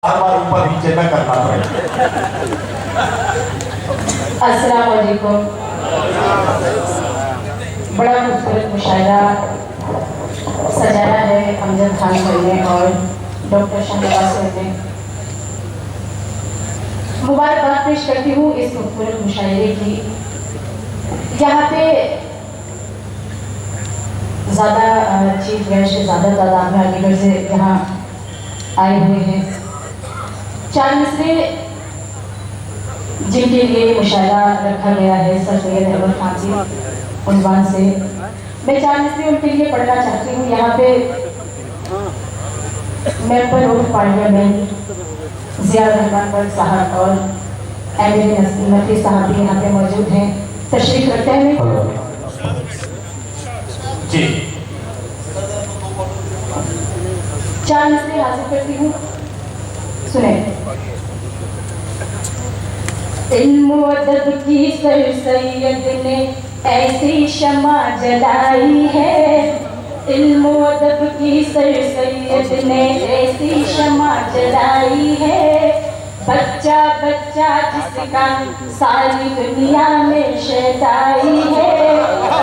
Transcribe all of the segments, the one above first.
हर बार ऊपर नीचे न करना पड़े। अस्सलाम वालेकुम। बड़ा खूबसूरत मुशायरा सजाया है अमजद खान भाई ने और डॉक्टर शाहनवाज सर ने। मुबारकबाद पेश करती हूँ इस खूबसूरत मुशायरे की। यहाँ पे ज़्यादा चीफ गेस्ट ज़्यादा तादाद में अलीगढ़ से यहाँ आए हुए हैं। चार मिसरे जिनके लिए मुशायरा रखा गया है सर सैयद अहमद खान जी उन्वान से, मैं चार मिसरे उनके लिए पढ़ना चाहती हूँ। यहाँ पे member of parliament Zia Rahman साहब और एमएलए नफी साहब भी यहाँ पे मौजूद हैं, तशरीफ रखते हैं। जी चार मिसरे हाजिर करती हूँ, सुने। इल्म अदब की सर सैयद ने ऐसी शमा जलाई है, इल्म अदब की सर सैयद ने ऐसी शमा जलाई है। बच्चा बच्चा जिसका सारी दुनिया में शहदाई है,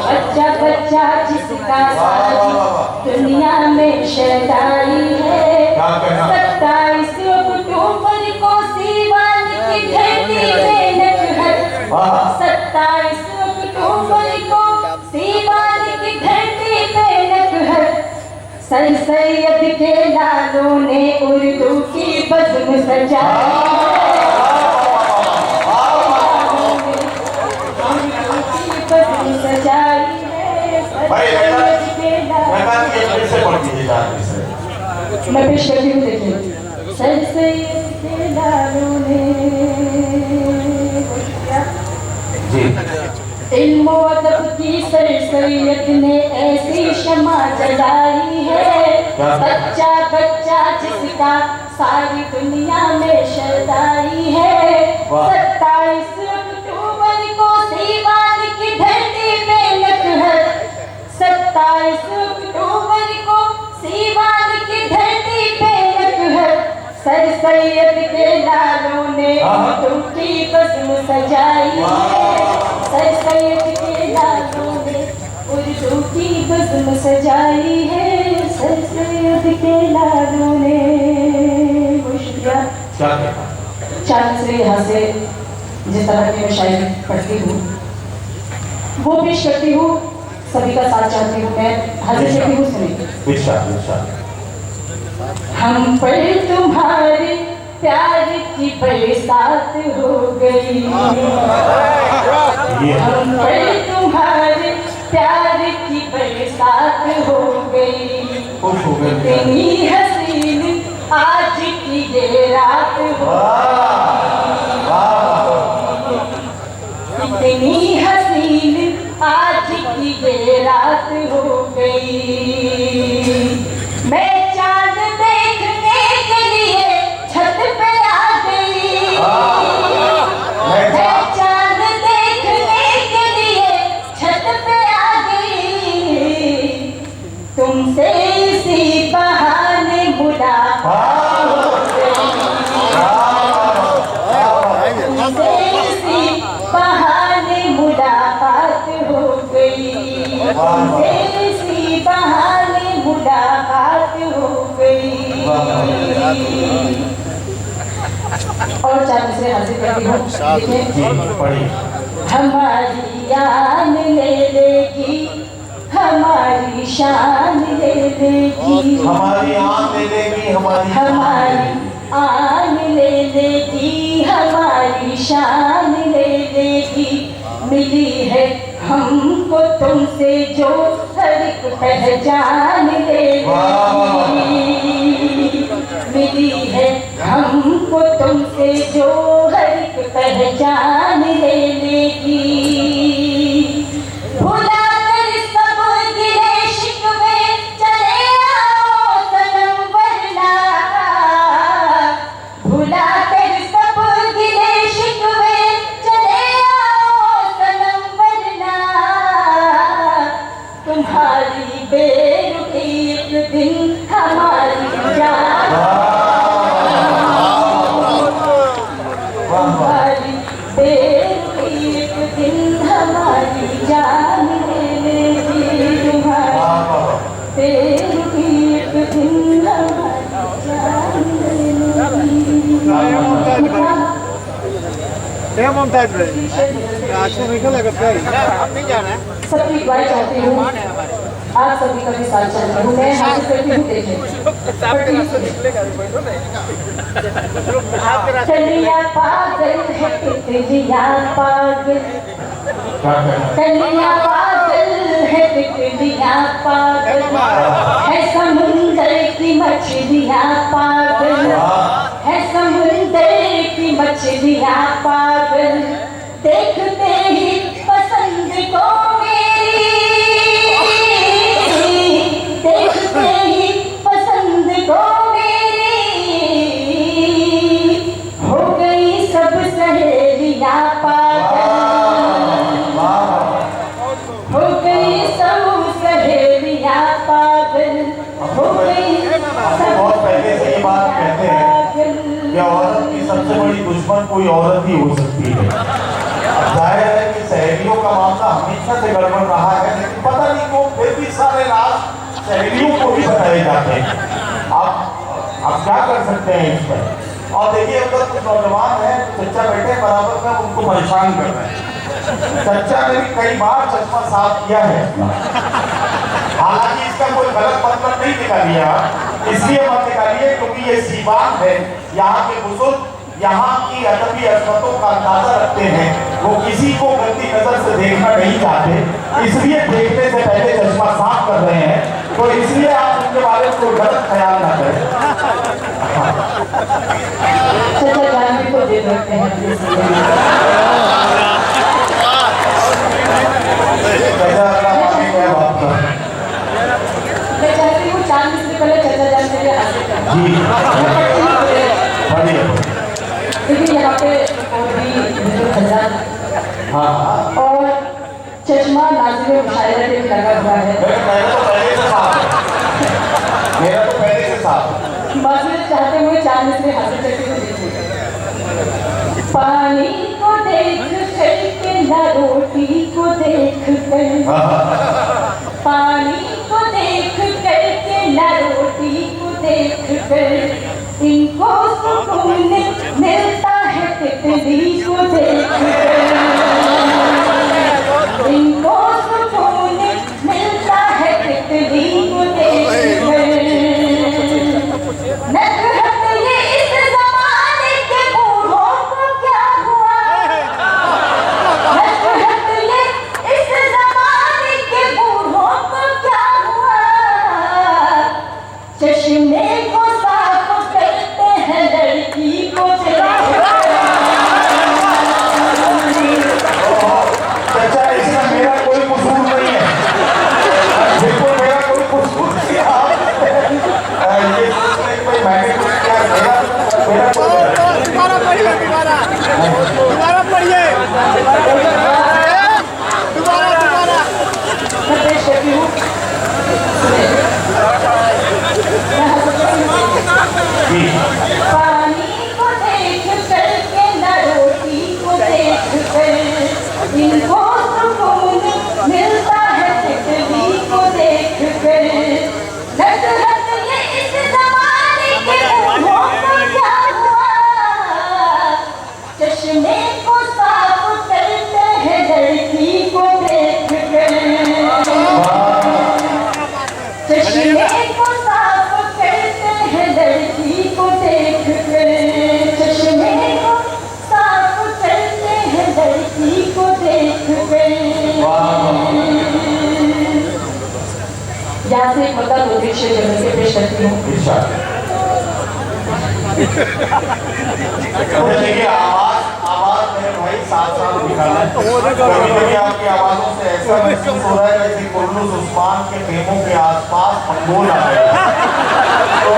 बच्चा बच्चा जिसका सारी दुनिया में शहदाई है। 27 अक्टूबर को सीवान की धरती में नजहर, 27 अक्टूबर को सीवान की धरती पे नजहर, सर सैयद के लालों ने उर्दू की बज़्म सजाई है। मैं पेश करती हूँ, देखिए। सर सैयद के लालों ने इल्म अदब की सर सैयद ने ऐसी शमा जलाई है। बच्चा बच्चा जिसका सारी दुनिया में शहदाई है। 27 अक्टूबर को सीवान की धरती पे नजहर, 27 अक्टूबर को सीवान की धरती पे नजहर, सर सैयद के लालों ने उर्दू की बज़्म सजाई है। सर सैयद के लालों ने उर्दू की बज़्म सजाई है, सर सैयद के लालों ने। शुक्रिया। चार मिसरे यहाँ से जिस तरह की मैं शायरी पढ़ती हूँ वो पेश करती हूँ, सभी का साथ चाहती हूँ। मैं हाजिर करती हूँ, सुनिए। हम पर तुम्हारे प्यार की बरसात हो गई, हम पर तुम्हारे प्यार की बरसात हो गई। इतनी हसीन आज की ये रात हो, इतनी हसीन आज की ये रात हो गई। मैं चांद देखने के लिए छत पे आ गई, मैं चांद देखने के लिए छत पे आ गई। तुमसे इसी बहाने मुलाकात हो गई, तुमसे इसी बहाने मुलाकात हो गई, तुमसे इसी बहाने मुलाकात हो गई। और चार मिसरे हाजिर करती हूँ। हमारी जान ले लेगी, हमारी शान ले लेगी, हमारी आन ले लेगी, हमारी आन ले लेगी, हमारी शान ले लेगी। मिली है हमको तुमसे जो हर एक पहचान लेगी, मिली है हमको तुमसे जो हर एक पहचान ले लेगी। भुला कर सब गिले शिकवे चले आओ सनम, वरना भुला कर सब गिले शिकवे चले आओ सनम, वरना तुम्हारी बेरुखी एक दिन हमारी जान सबकी दुआएं चाहती हूँ, आप सभी का भी साथ चाहती हूँ। मैं हाजिर करती हूँ, देखें कलिया पागल है, तितलिया पागल, कलिया पागल है, तितलिया पागल है, समुंदर की मछलियाँ पागल है, समुंदर की मछलियाँ पागल, देखते ही पसंद को मेरी, देखते ही पसंद को मेरी, हो गई सब सहेलियाँ पागल, हो गई सब सहेलियाँ पागल, हो गई बहुत पहले से ये बात कहते हैं कि औरत की सबसे बड़ी दुश्मन कोई औरत ही हो सकती है। अब जाहिर है कि सहेलियों का मामला हमेशा से गड़बड़ रहा है, लेकिन पता नहीं क्यों फिर भी सारे राज सहेलियों को भी बताए जाते हैं। आप क्या कर सकते हैं इस पर। और देखिए अगर कुछ नौजवान है, चच्चा बैठे बराबर में, उनको परेशान कर रहे हैं। चच्चा ने भी कई बार चश्मा साफ किया है, हालांकि इसका कोई गलत मतलब नहीं निकालिए, इसलिए मत निकालिए क्योंकि ये सीवान है, यहाँ के बुजुर्ग यहाँ की अदबी अजमतों का अंदाजा रखते हैं, वो किसी को गलती नजर से देखना नहीं चाहते, इसलिए देखने से पहले चश्मा साफ कर रहे हैं। तो इसलिए आप उनके बारे में कोई गलत ख्याल ना करें। चचा जानवी को दे रखते हैं। मैं चाहती हूँ 4 मिनट से पहले चचा जान के लिए हाजिर करना। क्योंकि यहाँ पे और भी खजान और चश्मा नाज़िर मुशायरा पे लगा हुआ है। मेरा तो पहले से साफ। माज़िर चाहते हुए 4 मिनट में हाजिर करके को देखिए। पानी को देख करके ना रोटी को देख कर, पानी को देख करके ना रोटी को देख कर, इनको सुकून मिलता है तितली को देख कर, इनको सुकून मिलता है तितली को देख कर। नकहत ये इस ज़माने के बूढ़ों को क्या हुआ, नकहत ये इस ज़माने के बूढ़ों को क्या हुआ, चश्मे को साफ करते हैं लड़की को चचा इसमें मेरा कोई कसूर नहीं है, बिल्कुल मेरा कोई कसूर नहीं है। ये सोचने की मैंने कुछ किया, मेरा दोबारा पढ़िए, दोबारा पढ़िए, दोबारा मैं पेश करती हूँ। पानी को देख करके न रोटी को देख कर, इनको सुकून मिलता है तितली को देख कर। नकहत ये इस ज़माने के बूढ़ों को क्या हुआ, चश्मे को साफ करते हैं लड़की को देख कर, चश्मे को साफ करते हैं लड़की को देख कर, चश्मे को साफ करते हैं लड़की को देख कर। यहाँ से एक मतलब उद्देश्य जगह से पेश करती हूँ। देखिए आवाज मेरे भाई साथ साथ निकालना। कभी आपकी आवाजों से ऐसा महसूस हो रहा है जैसे कुर्नुस उस्मान के खेमों के आसपास मंगोल आ गए, तो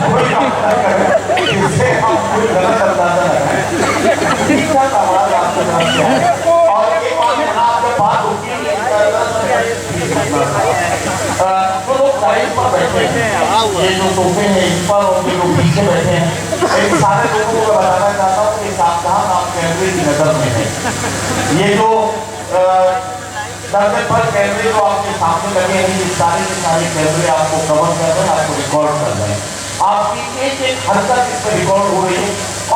कोई काम न करें जिससे हम कोई गलत अंदाजा लगाएं। ठीक ठाक आवाज आपके तरफ से है। और एक बात यहाँ आपके बात होती है तो लोग साइड पर बैठे हैं, ये जो सोफे हैं इस पर और ये लोग पीछे बैठे हैं, इन सारे लोगों को मैं बताना चाहता हूँ कि सावधान आप कैमरे की नजर में है। ये जो दर्जन पर कैमरे जो आपके सामने लगे हैं, ये सारे के सारे कैमरे आपको कवर कर रहे हैं, आपको रिकॉर्ड कर रहे हैं, आपकी एक एक हरकत इस पर रिकॉर्ड हो रही है।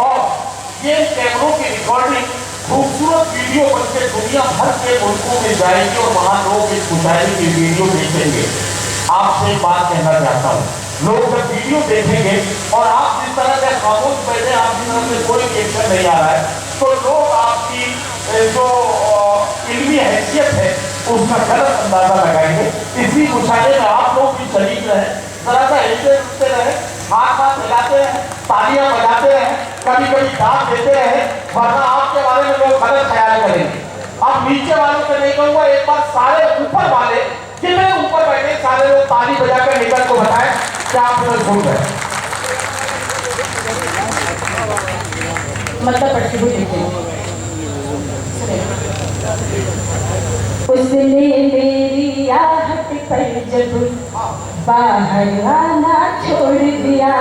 और ये कैमरों की रिकॉर्डिंग खूबसूरत वीडियो बनकर दुनिया भर के मुल्कों में जाएगी और वहां लोग इस मुशायरे की वीडियो देखेंगे। आपसे एक बात कहना चाहता हूँ, लोग जब वीडियो देखेंगे और आप जिस तरह से खामोश बैठे, आपकी तरफ से कोई रिएक्शन नहीं आ रहा है, तो लोग आपकी जो इल्मी हैसियत है उसका गलत अंदाजा लगाएंगे। इसी मुशायरे में आप लोग भी शरीक रहे, जरा सा हिलते डुलते रहे, हाथ हाथ हिलाते रहे, तालियां बजाते रहे, कभी कभी दाद देते रहे, वरना आपके बारे में लोग गलत ख्याल करेंगे। अब नीचे वालों से नहीं कहूंगा, एक बार सारे ऊपर वाले जितने ऊपर बैठे सारे लोग ताली बजाकर निकल को बताएं क्या आप उधर सुन रहे हैं। मतलब पढ़ती हुई उसने मेरी आहट पर जब बाहर आना छोड़ दिया,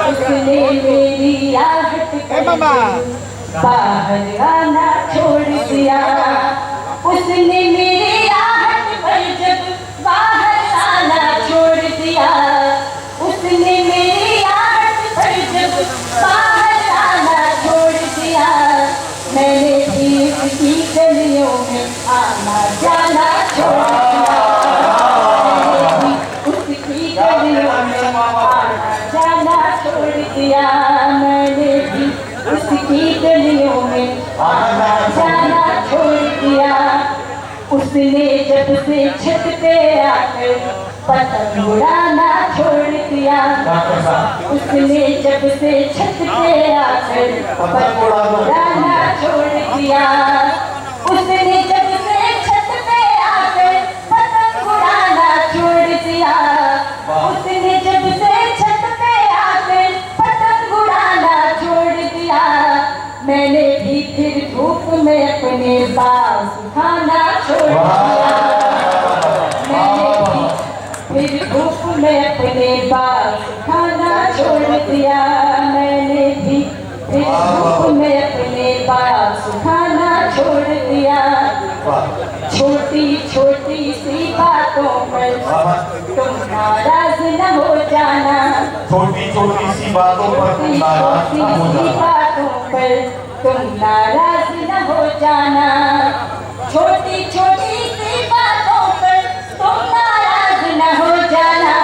उसने मेरी आहट पर जब बाहर आना छोड़ दिया, उसने मेरी आहट पर जब बाहर आना छोड़ दिया, उसने मेरी आहट पर जब बाहर आना छोड़ दिया, मैंने भी उसकी गलियों में आना जाना छोड़ दिया, मैंने भी उसकी गलियों में आना जाना छोड़ दिया, मैंने भी उसकी गलियों में आना जाना छोड़ दिया, उसने जब से छत पे आकर पतंग उड़ाना छोड़ दिया, उसने जब से छत पे आकर पतंग उड़ाना छोड़ दिया, उसने जब से छत पे आकर पतंग उड़ाना छोड़ दिया, उसने जब से छत पे आकर पतंग उड़ाना छोड़ दिया, मैंने भी फिर धूप में अपने बाल सुखाना छोड़ दिया, मैंने भी फिर धूप में अपने बाल सुखाना छोड़ दिया, मैंने भी फिर धूप में अपने बाल सुखाना छोड़ दिया, छोटी छोटी सी बातों पर तुम नाराज न हो जाना, छोटी छोटी सी बातों पर तुम नाराज न हो जाना, तुम नाराज न हो जाना, छोटी छोटी सी बातों पर तुम नाराज न हो जाना,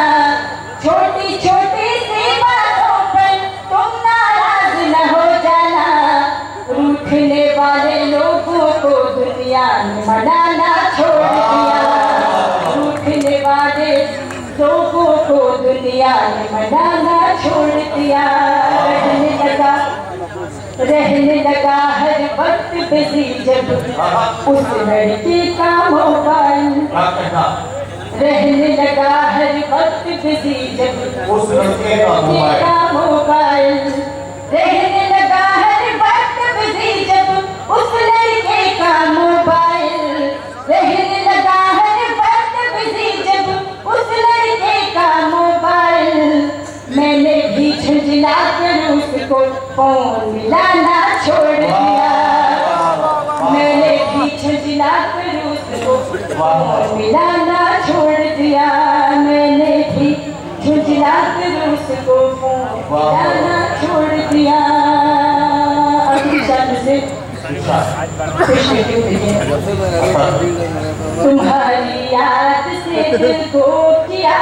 छोटी छोटी सी बातों पर तुम नाराज न हो जाना, रूठने वाले लोगों को दुनिया ने मनाना छोड़ दिया, रूठने वाले लोगों को दुनिया ने मनाना छोड़ दिया, रहने लगा हर वक्त बिजी जब उस लड़की का मोबाइल, रहने लगा हर वक्त बिजी जब उस लड़के का मोबाइल, रहने लगा हर वक्त बिजी जब उस लड़के का मोबाइल, रहने लगा हर वक्त बिजी जब उस लड़के का मोबाइल, मैंने भी झुंझला कर उसको फोन मिलाना छोड़ दिया, मैंने भी झुंझला कर उसको फोन मिलाना छोड़ दिया, मैंने भी झुंझला कर उसको फोन मिलाना छोड़ दिया। अगली शब्द से तुम्हारी याद से दिल को किया